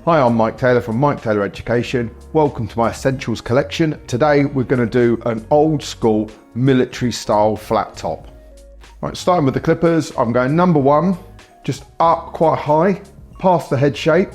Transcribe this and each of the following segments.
Hi, I'm Mike Taylor from Mike Taylor Education. Welcome to my Essentials collection. Today we're going to do an old school military style flat top. Right, starting with the clippers, I'm going number one, just up quite high, past the head shape.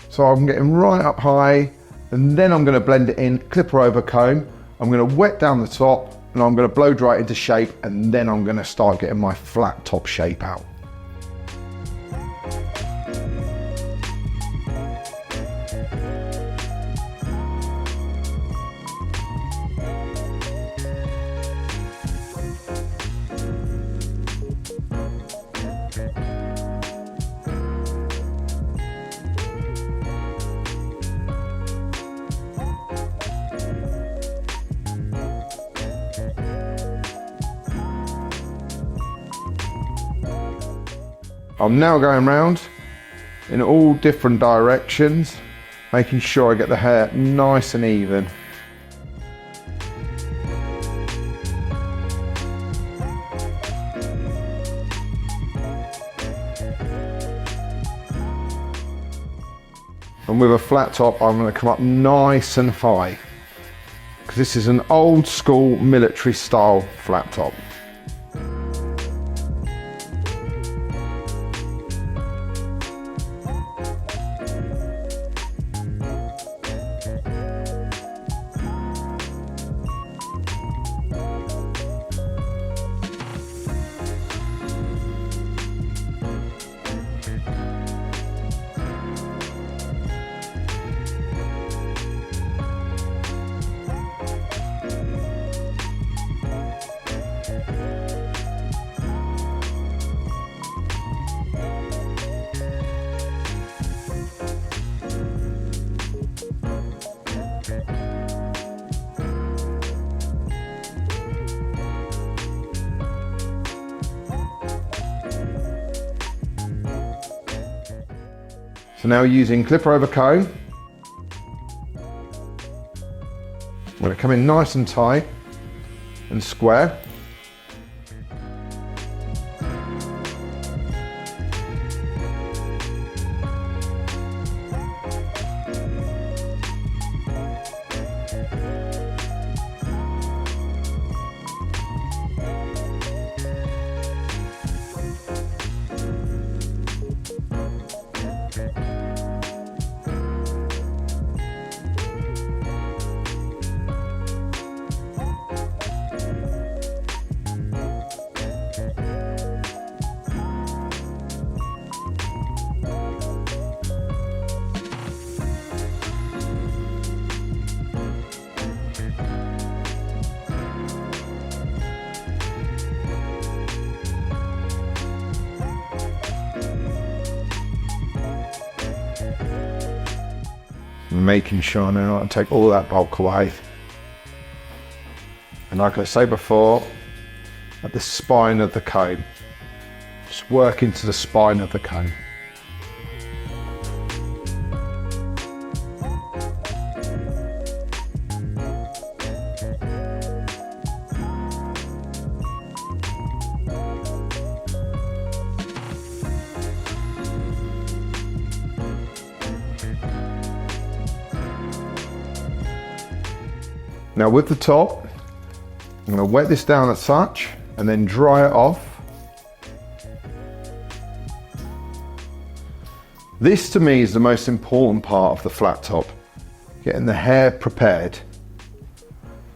So I'm getting right up high, and then I'm going to blend it in, clipper over comb. I'm going to wet down the top, and I'm going to blow dry it into shape, and then I'm going to start getting my flat top shape out. I'm now going round in all different directions, making sure I get the hair nice and even. And with a flat top, I'm going to come up nice and high, because this is an old school military style flat top. So now using clipper over comb, I'm going to come in nice and tight and square. Making sure I know how to take all that bulk away. And like I say before, at the spine of the comb, just work into the spine of the comb. Now with the top, I'm going to wet this down as such and then dry it off. This to me is the most important part of the flat top, getting the hair prepared.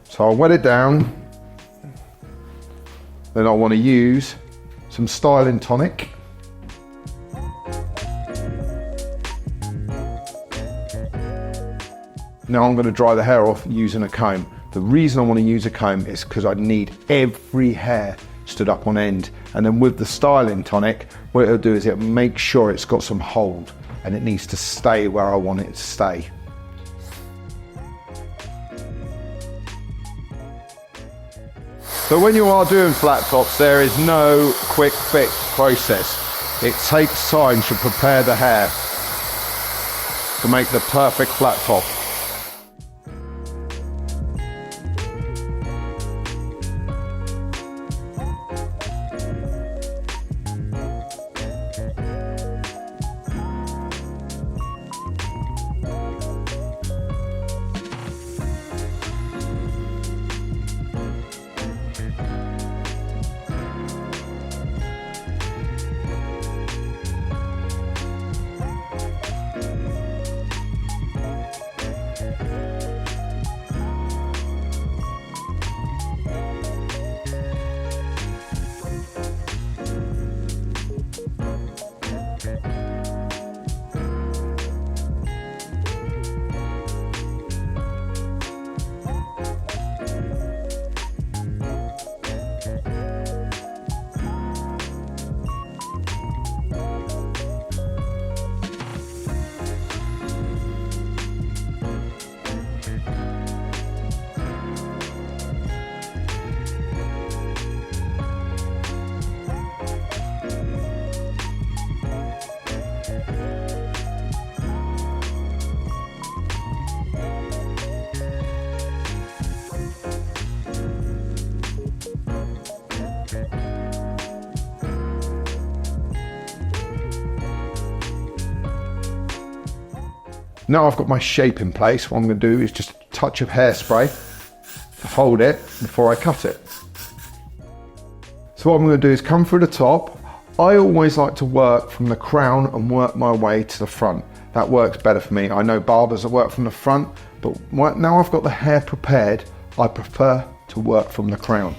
So I'll wet it down, then I want to use some styling tonic. Now I'm going to dry the hair off using a comb. The reason I want to use a comb is because I need every hair stood up on end. And then with the styling tonic, what it'll do is it'll make sure it's got some hold and it needs to stay where I want it to stay. So when you are doing flat tops, there is no quick fix process. It takes time to prepare the hair to make the perfect flat top. Now I've got my shape in place, what I'm going to do is just a touch of hairspray to hold it before I cut it. So what I'm going to do is come through the top. I always like to work from the crown and work my way to the front. That works better for me. I know barbers that work from the front, but now I've got the hair prepared, I prefer to work from the crown.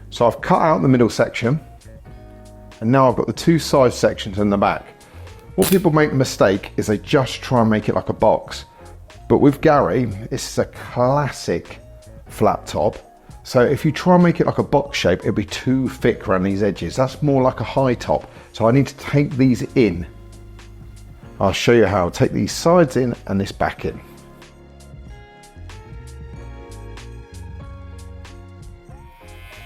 So I've cut out the middle section and now I've got the two side sections in the back. What people make the mistake is they just try and make it like a box. But with Gary, this is a classic flat top. So if you try and make it like a box shape, it'll be too thick around these edges. That's more like a high top. So I need to take these in. I'll show you how. I'll take these sides in and this back in.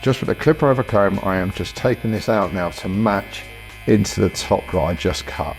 Just with a clipper over comb, I am just taking this out now to match into the top that I just cut.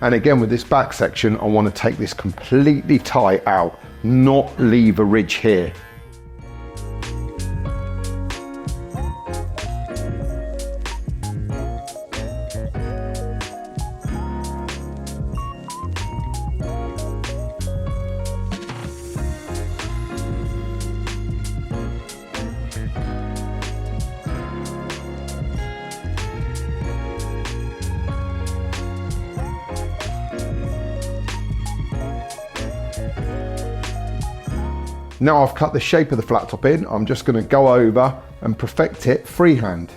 And again, with this back section, I want to take this completely tight out, not leave a ridge here. Now I've cut the shape of the flat top in, I'm just going to go over and perfect it freehand.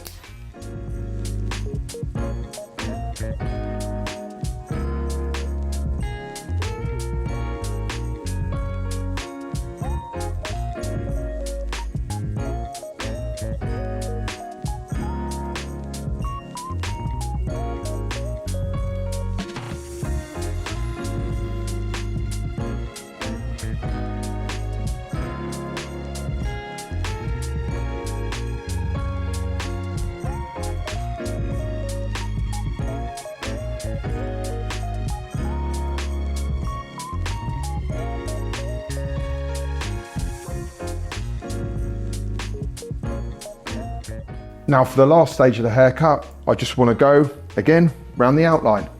Now for the last stage of the haircut, I just want to go again round the outline.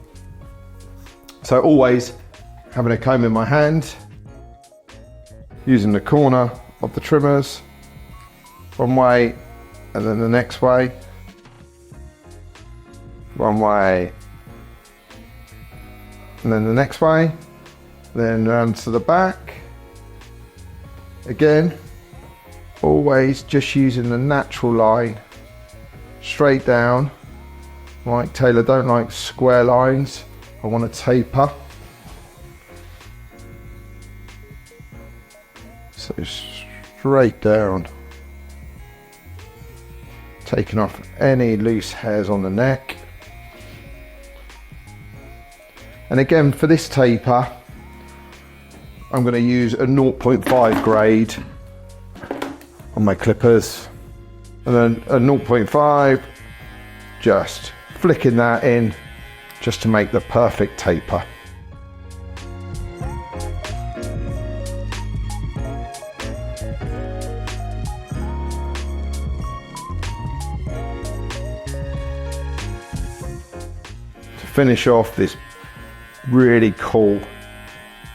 So always having a comb in my hand, using the corner of the trimmers, one way and then the next way, one way and then the next way, then round to the back. Again, always just using the natural line, straight down. Like Taylor, don't like square lines, I want to taper. So straight down, taking off any loose hairs on the neck. And again, for this taper, I'm going to use a 0.5 grade on my clippers, and then a 0.5 just flicking that in just to make the perfect taper. To finish off this really cool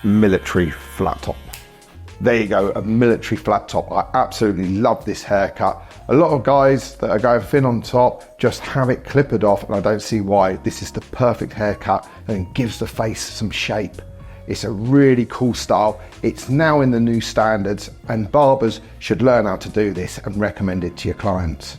military flat top. There you go, a military flat top. I absolutely love this haircut. A lot of guys that are going thin on top just have it clippered off, and I don't see why. This is the perfect haircut and gives the face some shape. It's a really cool style. It's now in the new standards, and barbers should learn how to do this and recommend it to your clients.